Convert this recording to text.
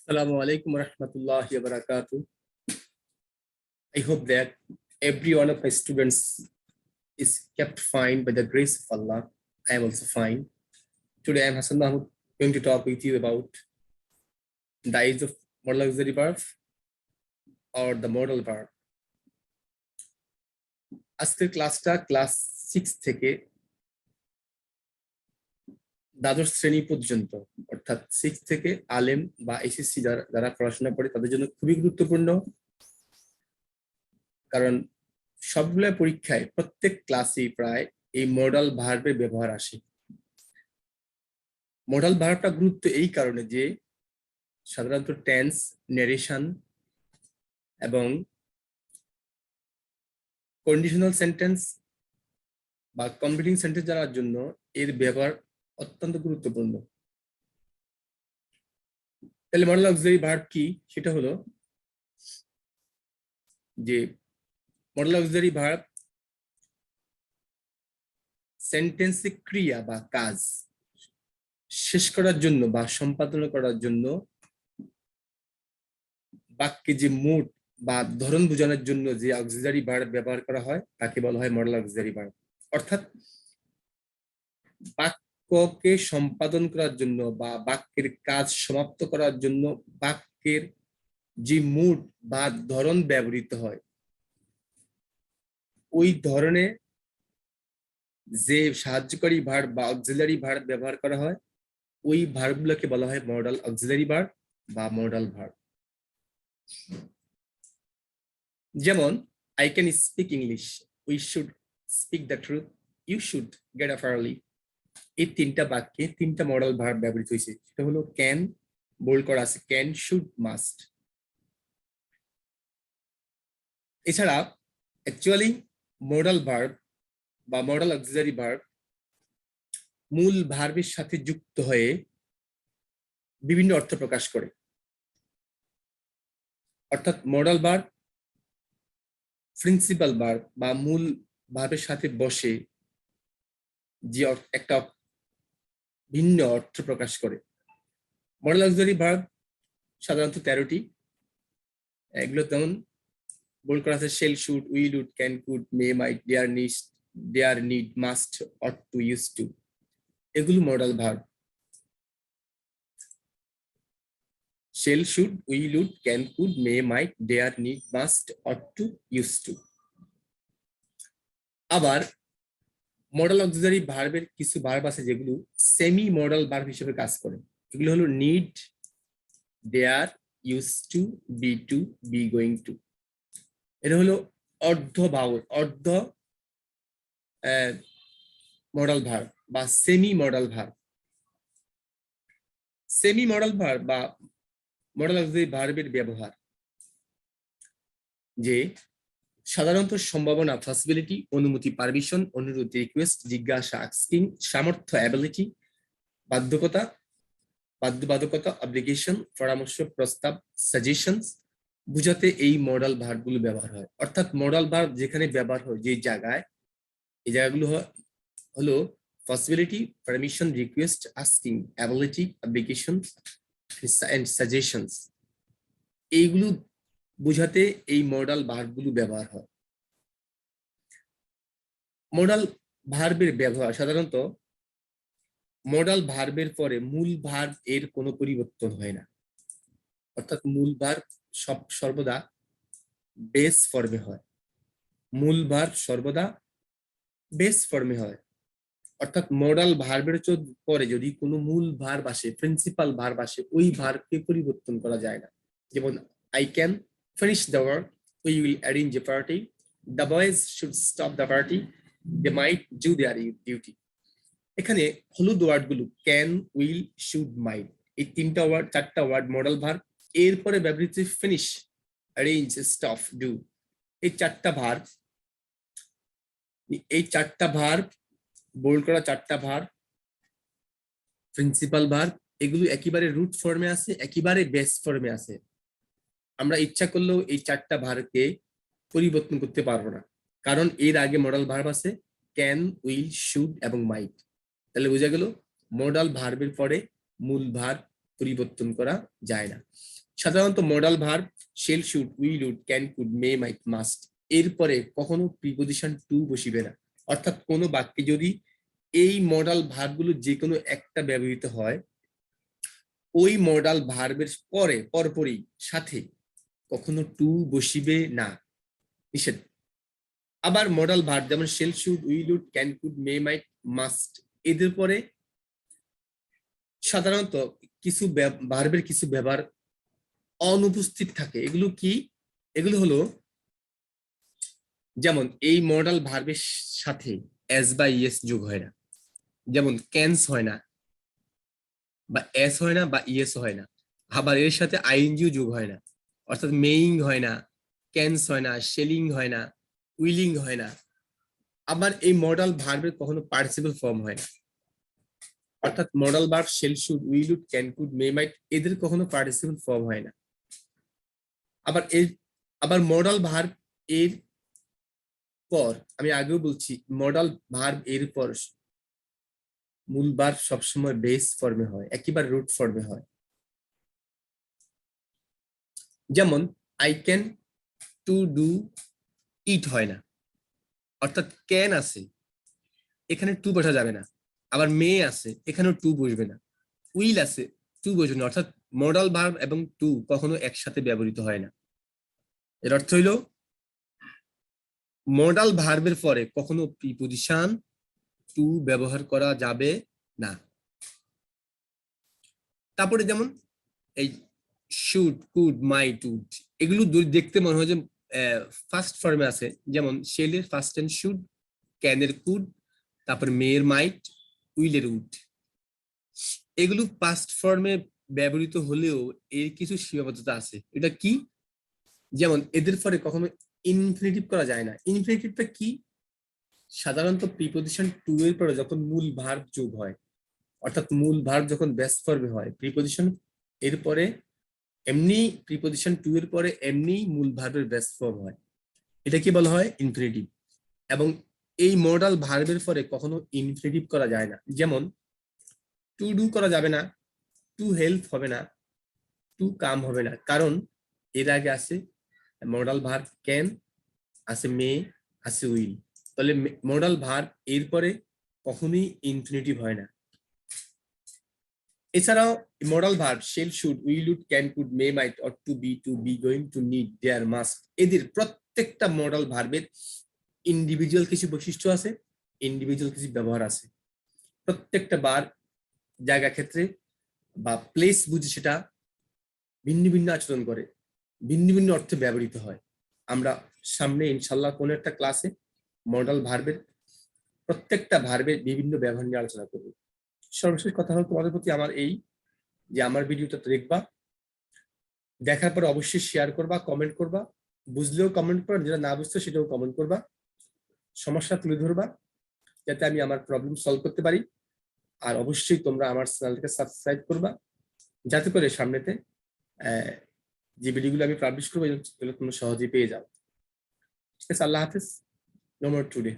Assalamu alaikum warahmatullahi wabarakatuh. I hope that every one of my students is kept fine by the grace of Allah. I am also fine. Today I am Hassan Mahmood going to talk with you about the age of modal auxiliary verb or the modal verb. আজকের ক্লাসটা class 6 থেকে দ্বাদশ শ্রেণী পর্যন্ত অর্থাৎ 6 থেকে আলেম বা এসএসসি যারা পড়াশোনা করে তাদের জন্য খুবই গুরুত্বপূর্ণ, কারণ সবগুলো পরীক্ষায় প্রত্যেক ক্লাসেই প্রায় এই মডাল ভার্বের ব্যবহার আসে। মডাল ভার্বটা গুরুত্ব এই কারণে যে সাধারণত টেন্স, ন্যারেশন এবং কন্ডিশনাল সেন্টেন্স বা কমপ্লিটিং সেন্টেন্স জানার জন্য এর ব্যবহার অত্যন্ত গুরুত্বপূর্ণ। তাহলে মডাল অক্সিলারি ভার্ব কি, সেটা হলো যে মডাল অক্সিলারি ভার্ব সেন্টেন্সে ক্রিয়া বা কাজ শেষ করার জন্য বা সম্পাদন করার জন্য বাক্যে যে মুড বা ধরন বোঝানোর জন্য যে অক্সিলারি ভার্ব ব্যবহার করা হয় তাকে বলা হয় মডাল অক্সিলারি ভার্ব। অর্থাৎ বাক্যকে সম্পাদন করার জন্য বা বাক্যের কাজ সমাপ্ত করার জন্য বাক্যের যে মুড বা ধরন ব্যবহৃত হয় ওই ধরনের যে সাহায্যকারী ভার্ব বা অক্সিলারি ভার্ব ব্যবহার করা হয় ওই ভার্বগুলোকে বলা হয় মডাল অক্সিলারি ভার্ব বা মডাল ভার্ব। যেমন I can speak English, we should speak the truth, you should get up early। এই তিনটা বাক্যে তিনটা মডাল ভার্ব ব্যবহৃত হয়েছে। সেটা হলো ক্যান, বোল্ড করা আছে ক্যান, শুড, মাস্ট। এছাড়া অ্যাকচুয়ালি মডাল ভার্ব বা মডাল অক্সিলারি ভার্ব মূল ভার্বের সাথে যুক্ত হয়ে বিভিন্ন অর্থ প্রকাশ করে। অর্থাৎ মডাল ভার্ব প্রিন্সিপাল ভার্ব বা মূল ভার্বের সাথে বসে যে একটা ভিন্ন অর্থ প্রকাশ করে। মডাল অক্সিলারি ভার্ব সাধারণত 13টি। এগুলো যেমন বোল্ড করা আছে shall, should, will, would, can, could, may, might, dare, need, must, ought to, use to. এগুলো modal verb. Shall, should, will, would, can, could, may, might, dare, need, must, ought to, use to. আবার modal auxiliary ভার্বের কিছু verb আছে যেগুলো semi modal verb হিসেবে কাজ করে। এগুলো হলো need, dare, use to, be going to. এটা হলো অর্ধ মডাল ভার্ব বা semi modal verb. Semi modal verb বা মডাল অক্সিলারি ভার্বের ব্যবহার যে সাধারণত সম্ভাবনা, পসিবিলিটি, অনুমতি, পারমিশন, অনুরোধ, রিকোয়েস্ট, জিজ্ঞাসা, আস্কিং, সামর্থ্য, অ্যাবিলিটি, বাধ্যবাধকতা, অব্লিগেশন, পরামর্শ, প্রস্তাব, সাজেশনস বুঝাতে এই মডাল ভার্বগুলো ব্যবহার হয়। অর্থাৎ মডাল ভার্ব যেখানে ব্যবহার হয় যে জায়গায়, এই জায়গাগুলো হলো possibility, permission, request, asking, ability, obligation and suggestions. এইগুলো বুঝাতে এই মডাল ভার্বগুলো ব্যবহার হয়। মডাল ভার্বের ব্যবহার সাধারণত মডাল ভার্বের পরে মূল ভার্ব এর কোনো পরিবর্তন হয় না। অর্থাৎ মূল ভার্ব সর্বদা বেস ফর্মে হয়। মূল ভার্ব সর্বদা বেস ফর্মে হয়। অর্থাৎ মডাল ভার্বের পরে যদি কোনো মূল ভার্ব আসে, প্রিন্সিপাল ভার্ব আসে, ওই ভার্বকে পরিবর্তন করা যায় না। যেমন I can finish the work, we will arrange a party, the boys should stop the party, they might do their duty। এখানে হলুদ ওয়ার্ড গুলো ক্যান, উইল, শুড, মাইট, এই চারটা ওয়ার্ড মডাল ভার্ব। এরপরে ব্যবহৃত ফিনিশ, অ্যারেঞ্জ, স্টপ, ডু, এই চারটা verb bold করা চারটা ভার্ব প্রিন্সিপাল ভার্ব। এগুলো একেবারে রুট ফর্মে আছে, একেবারে বেস ফর্মে আছে। আমরা ইচ্ছা করলেও এই চারটা ভার্বকে পরিবর্তন করতে পারবো না, কারণ এর আগে মডাল ভার্ব আছে ক্যান, উইল, শুড এবং মাইট। তাহলে বোঝা গেল মডাল ভার্বের পরে মূল ভার্ব পরিবর্তন করা যায় না। সাধারণত modal verb shall, should, will, would, can, could, may, might, must এরপরে কখনো প্রিপজিশন টু বসিবে না। অর্থাৎ কোনো বাক্যে যদি এই মডাল ভার্বগুলো যে কোনো একটা ব্যবহৃত হয়, ওই মডাল ভার্বের পরে পরপরই সাথে কখনো টু বসিবে না, নিষেধ। আবার মডাল ভার্ব যেমন shall, should, will, would, can, could, may, might, must এদের পরে সাধারণত কিছু ভার্বের কিছু ব্যবহার অনুপস্থিত থাকে। এগুলো কি? এগুলো হলো যেমন এই মডাল ভার্বের সাথে এস বা ইএস যোগ হয় না, যেমন ক্যান্স হয় না, বা এস হয় না, বা ইএস হয় না। আবার এর সাথে আইএনজিও যোগ হয় না, অর্থাৎ মেইং হয় না, ক্যান্স হয় না, শেলিং হয় না, উইলিং হয় না। আবার এই মডাল ভার্বের কখনো পার্টিসিপল ফর্ম হয় না, অর্থাৎ modal verb shall, should, will, would, can, could, may, might এদের কখনো পার্টিসিপল ফর্ম হয় না। আবার মডাল ভার্ব এর পর, আমি আগেও বলছি, মডাল ভার্ব এর পর মূল ভার্ব সবসময় বেস ফর্মে হয়, একেবারে রুট ফর্মে হয়। যেমন I can to do it হয় না, অর্থাৎ ক্যান আছে, এখানে টু বসা যাবে না। আবার মে আছে, এখানেও টু বসবে না। উইল আছে, টু বসবে না। অর্থাৎ মডাল ভার্ব এবং টু কখনো একসাথে ব্যবহৃত হয় না। এর অর্থ হইল মডাল ভার্বের পরে কখনো প্রিপজিশন টু ব্যবহার করা যাবে না। তারপরে যেমন এই শুড, কুড, মাইট, উড এগুলো দেখতে মনে হয় যে ফার্স্ট ফর্মে আছে, যেমন শেলের ফার্স্ট টেন্স শুড, ক্যানের কুড, তারপর মেয়ের মাইট, উইলের উড। এগুলো পাস্ট ফর্মে ব্যবহৃত হলেও এর কিছু সীমাবদ্ধতা আছে। এটা কি? যেমন এদের পরে কখনো ইনফিনিটিভ করা যায় না। ইনফিনিটিভটা কি? সাধারণত প্রিপজিশন টু এর পরে যখন মূল ভার্ব যোগ হয়, অর্থাৎ মূল ভার্ব যখন বেস ফর্মে হয়, প্রিপজিশন এর পরে এমনি প্রিপজিশন টু এর পরে এমনি মূল ভার্বের বেস ফর্ম হয়, এটা কি বলা হয়? ইনফিনিটিভ। এবং এই মডাল ভার্বের পরে কখনো ইনফিনিটিভ করা যায় না। যেমন টু ডু করা যাবে না, টু হেল্প হবে না, টু কাম হবে না, কারণ এর আগে আছে মডাল ভার্ব ক্যান, আছে মে, আছে উইল। তাহলে মডাল ভার্ব এরপরে কখনোই ইনফিনিটিভ হয় না। এছাড়াও modal verb shall, should, will, would, can, could, may, might, or to be going, to, need, dare, must এদের প্রত্যেকটা মডাল ভার্বের ইন্ডিভিজুয়াল কিছু বৈশিষ্ট্য আছে, ইন্ডিভিজুয়াল কিছু ব্যবহার আছে। প্রত্যেকটা বার, জায়গা, ক্ষেত্রে বা প্লেস বুঝে সেটা ভিন্ন ভিন্ন আচরণ করে, ভিন্ন ভিন্ন অর্থে ব্যবহৃত হয়। আমরা সামনে ইনশাল্লাহ কোন একটা ক্লাসে মডাল ভার্বের প্রত্যেকটা ভার্বের বিভিন্ন ব্যবহার নিয়ে আলোচনা করব। সর্বশেষ কথা হলো তোমাদের প্রতি আমার এই যে আমার ভিডিওটা দেখবা, দেখার পর অবশ্যই শেয়ার করবা, কমেন্ট করবা, বুঝলেও কমেন্ট করবা, যেটা না বুঝতে সেটাও কমেন্ট করবা, সমস্যা তুলে ধরবা যাতে আমি আমার প্রবলেম সলভ করতে পারি। আর অবশ্যই তোমরা আমার চ্যানেলটাকে সাবস্ক্রাইব করবা, যাতে করে সামনেতে যে ভিডিওগুলো আমি পাবলিশ করবো এগুলো তোমরা সহজেই পেয়ে যাও। ঠিক আছে, আল্লাহ হাফেজ। No more today.